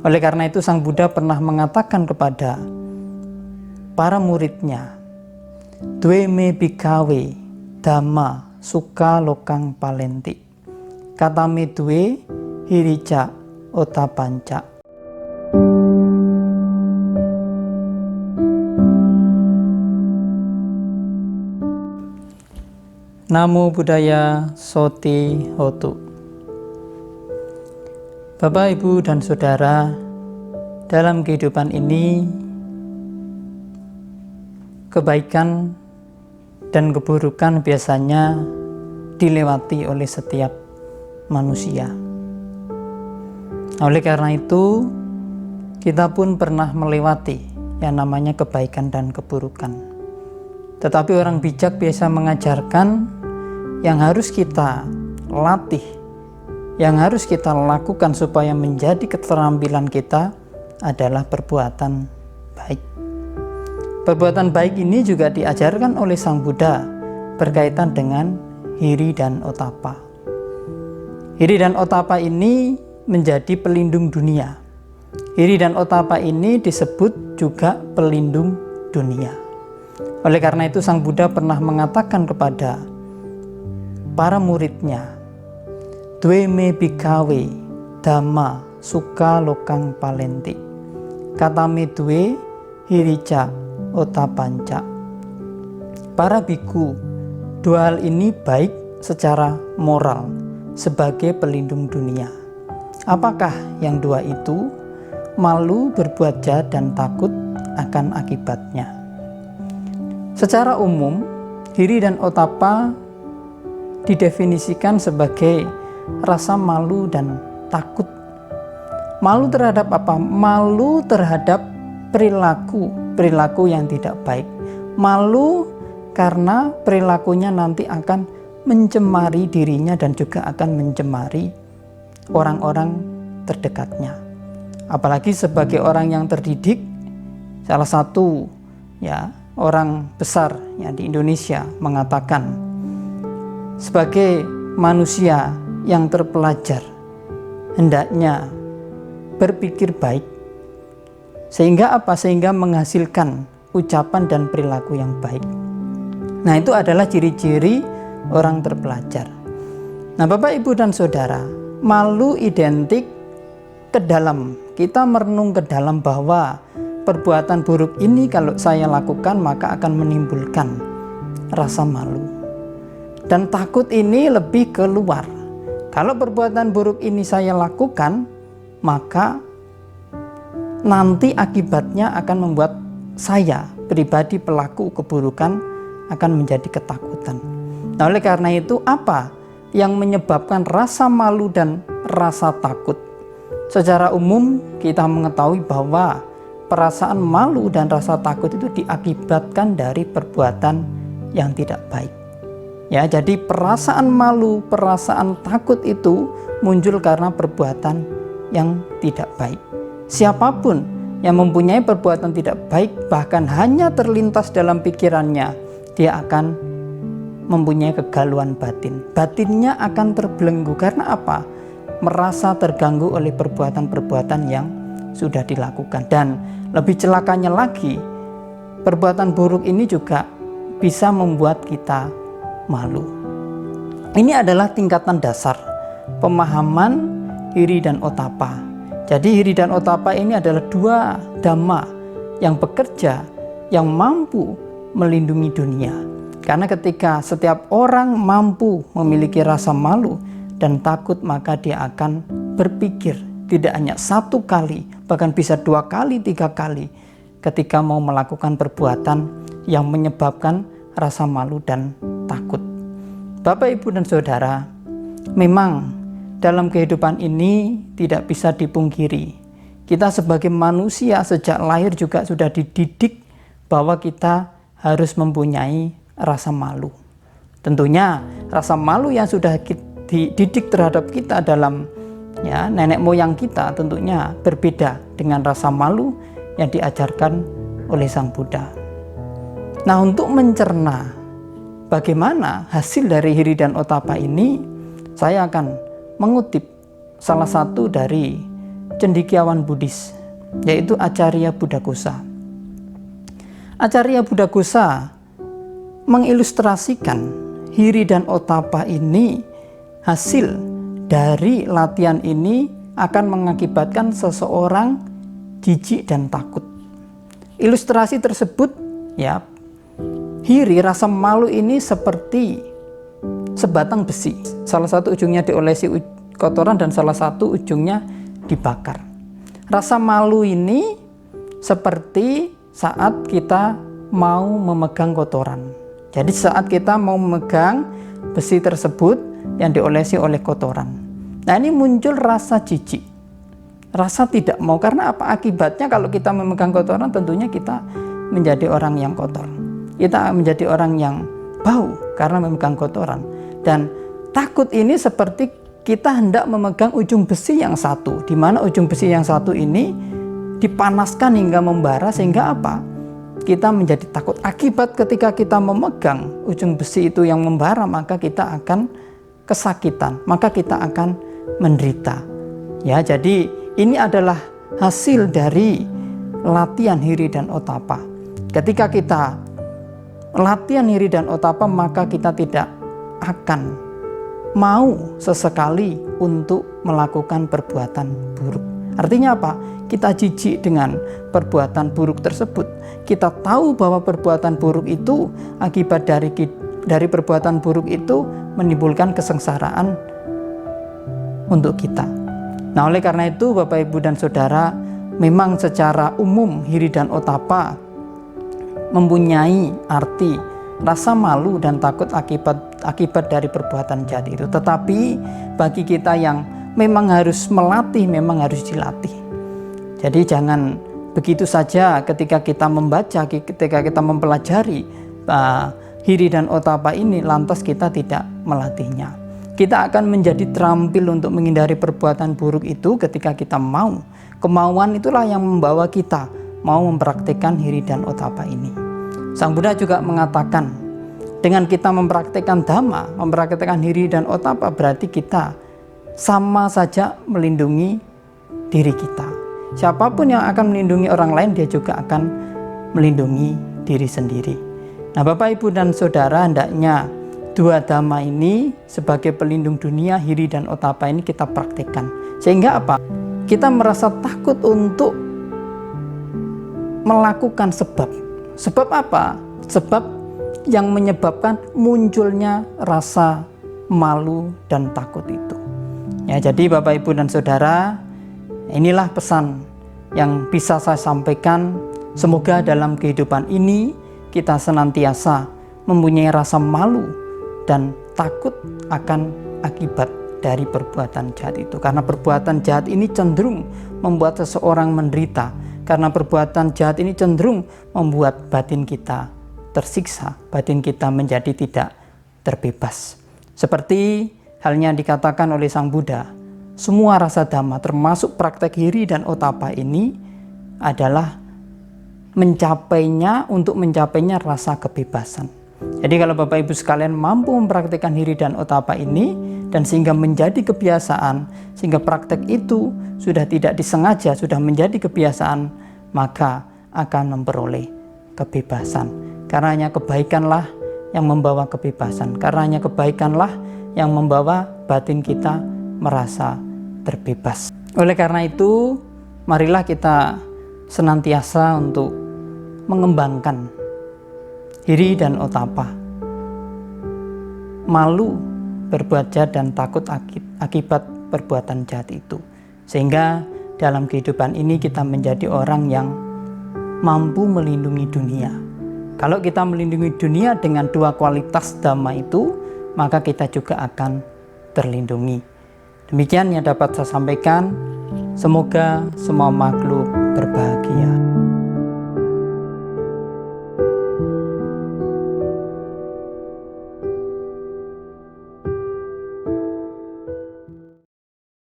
Oleh karena itu Sang Buddha pernah mengatakan kepada para muridnya, "Dwe me bhikkhave dhamma sukha lokang palenti. Katame dwe hirica otapanca." Namo Buddhaya Soti Hotu. Bapak, Ibu, dan Saudara, dalam kehidupan ini kebaikan dan keburukan biasanya dilewati oleh setiap manusia. Oleh karena itu, kita pun pernah melewati yang namanya kebaikan dan keburukan. Tetapi orang bijak biasa mengajarkan yang harus kita latih, yang harus kita lakukan supaya menjadi keterampilan kita adalah perbuatan baik. Perbuatan baik ini juga diajarkan oleh Sang Buddha berkaitan dengan hiri dan otapa. Hiri dan otapa ini menjadi pelindung dunia. Hiri dan otapa ini disebut juga pelindung dunia. Oleh karena itu Sang Buddha pernah mengatakan kepada para muridnya, "Dwe me bhikkhave dhamma sukha lokang palenti. Katame dwe hirica otapanca." Para biku, dua hal ini baik secara moral sebagai pelindung dunia. Apakah yang dua itu? Malu, berbuat jahat, dan takut akan akibatnya. Secara umum, hiri dan otapa didefinisikan sebagai rasa malu dan takut. Malu terhadap apa? Malu terhadap perilaku yang tidak baik. Malu karena perilakunya nanti akan mencemari dirinya dan juga akan mencemari orang-orang terdekatnya. Apalagi sebagai orang yang terdidik, salah satu orang besar di Indonesia mengatakan, sebagai manusia yang terpelajar hendaknya berpikir baik, sehingga sehingga menghasilkan ucapan dan perilaku yang baik. Nah, itu adalah ciri-ciri orang terpelajar. Nah, Bapak, Ibu, dan Saudara, malu identik ke dalam, kita merenung ke dalam bahwa perbuatan buruk ini kalau saya lakukan maka akan menimbulkan rasa malu. Dan takut ini lebih keluar. Kalau perbuatan buruk ini saya lakukan, maka nanti akibatnya akan membuat saya pribadi pelaku keburukan akan menjadi ketakutan. Nah, oleh karena itu apa yang menyebabkan rasa malu dan rasa takut? Secara umum kita mengetahui bahwa perasaan malu dan rasa takut itu diakibatkan dari perbuatan yang tidak baik. Jadi perasaan malu, perasaan takut itu muncul karena perbuatan yang tidak baik. Siapapun yang mempunyai perbuatan tidak baik, bahkan hanya terlintas dalam pikirannya, dia akan mempunyai kegalauan batin. Batinnya akan terbelenggu karena apa? Merasa terganggu oleh perbuatan-perbuatan yang sudah dilakukan. Dan lebih celakanya lagi, perbuatan buruk ini juga bisa membuat kita malu. Ini adalah tingkatan dasar pemahaman hiri dan otapa. Jadi hiri dan otapa ini adalah dua dhamma yang bekerja, yang mampu melindungi dunia. Karena ketika setiap orang mampu memiliki rasa malu dan takut, maka dia akan berpikir tidak hanya satu kali, bahkan bisa 2 kali, 3 kali ketika mau melakukan perbuatan yang menyebabkan rasa malu dan takut. Bapak, Ibu, dan Saudara, memang dalam kehidupan ini tidak bisa dipungkiri, kita sebagai manusia sejak lahir juga sudah dididik bahwa kita harus mempunyai rasa malu. Tentunya rasa malu yang sudah dididik terhadap kita dalam nenek moyang kita tentunya berbeda dengan rasa malu yang diajarkan oleh Sang Buddha. Nah, untuk mencerna bagaimana hasil dari hiri dan otapa ini, saya akan mengutip salah satu dari cendekiawan Buddhis, yaitu Acarya Buddhaghosa. Acarya Buddhaghosa mengilustrasikan hiri dan otapa ini, hasil dari latihan ini akan mengakibatkan seseorang jijik dan takut. Ilustrasi tersebut, ya, hiri, rasa malu ini seperti sebatang besi. Salah satu ujungnya diolesi kotoran dan salah satu ujungnya dibakar. Rasa malu ini seperti saat kita mau memegang kotoran. Jadi saat kita mau memegang besi tersebut yang diolesi oleh kotoran. Nah, ini muncul rasa jijik, rasa tidak mau. Karena apa? Akibatnya kalau kita memegang kotoran, tentunya kita menjadi orang yang kotor. Kita menjadi orang yang bau karena memegang kotoran. Dan takut ini seperti kita hendak memegang ujung besi yang satu, di mana ujung besi yang satu ini dipanaskan hingga membara, sehingga apa? Kita menjadi takut. Akibat ketika kita memegang ujung besi itu yang membara, maka kita akan kesakitan, maka kita akan menderita. Ya, jadi ini adalah hasil dari latihan hiri dan otapa. Ketika kita latihan hiri dan otapa, maka kita tidak akan mau sesekali untuk melakukan perbuatan buruk. Artinya apa? Kita jijik dengan perbuatan buruk tersebut. Kita tahu bahwa perbuatan buruk itu, akibat dari perbuatan buruk itu menimbulkan kesengsaraan untuk kita. Nah, oleh karena itu Bapak Ibu dan Saudara, memang secara umum hiri dan otapa mempunyai arti rasa malu dan takut akibat dari perbuatan jahat itu. Tetapi bagi kita yang memang harus melatih, memang harus dilatih. Jadi jangan begitu saja ketika kita membaca, ketika kita mempelajari hiri dan otapa ini, lantas kita tidak melatihnya. Kita akan menjadi terampil untuk menghindari perbuatan buruk itu ketika kita mau. Kemauan itulah yang membawa kita mau mempraktikkan hiri dan otapa ini. Sang Buddha juga mengatakan, dengan kita mempraktikkan dhamma, mempraktikkan hiri dan otapa, berarti kita sama saja melindungi diri kita. Siapapun yang akan melindungi orang lain, dia juga akan melindungi diri sendiri. Nah, Bapak Ibu dan Saudara, hendaknya dua dhamma ini sebagai pelindung dunia, hiri dan otapa ini kita praktekkan. Sehingga apa? Kita merasa takut untuk melakukan sebab. Sebab apa? Sebab yang menyebabkan munculnya rasa malu dan takut itu. Ya, jadi Bapak Ibu dan Saudara, inilah pesan yang bisa saya sampaikan. Semoga dalam kehidupan ini kita senantiasa mempunyai rasa malu dan takut akan akibat dari perbuatan jahat itu. Karena perbuatan jahat ini cenderung membuat seseorang menderita. Karena perbuatan jahat ini cenderung membuat batin kita tersiksa, batin kita menjadi tidak terbebas. Seperti halnya dikatakan oleh Sang Buddha, semua rasa dhamma termasuk praktek hiri dan otapa ini adalah untuk mencapainya rasa kebebasan. Jadi kalau Bapak Ibu sekalian mampu mempraktikkan hiri dan otapa ini dan sehingga menjadi kebiasaan, sehingga praktek itu sudah tidak disengaja, sudah menjadi kebiasaan, maka akan memperoleh kebebasan. Karena hanya kebaikanlah yang membawa kebebasan. Karena hanya kebaikanlah yang membawa batin kita merasa terbebas. Oleh karena itu, marilah kita senantiasa untuk mengembangkan hiri dan otapa. Malu berbuat jahat dan takut akibat perbuatan jahat itu. Sehingga dalam kehidupan ini kita menjadi orang yang mampu melindungi dunia. Kalau kita melindungi dunia dengan dua kualitas dhamma itu, maka kita juga akan terlindungi. Demikian yang dapat saya sampaikan. Semoga semua makhluk berbahagia.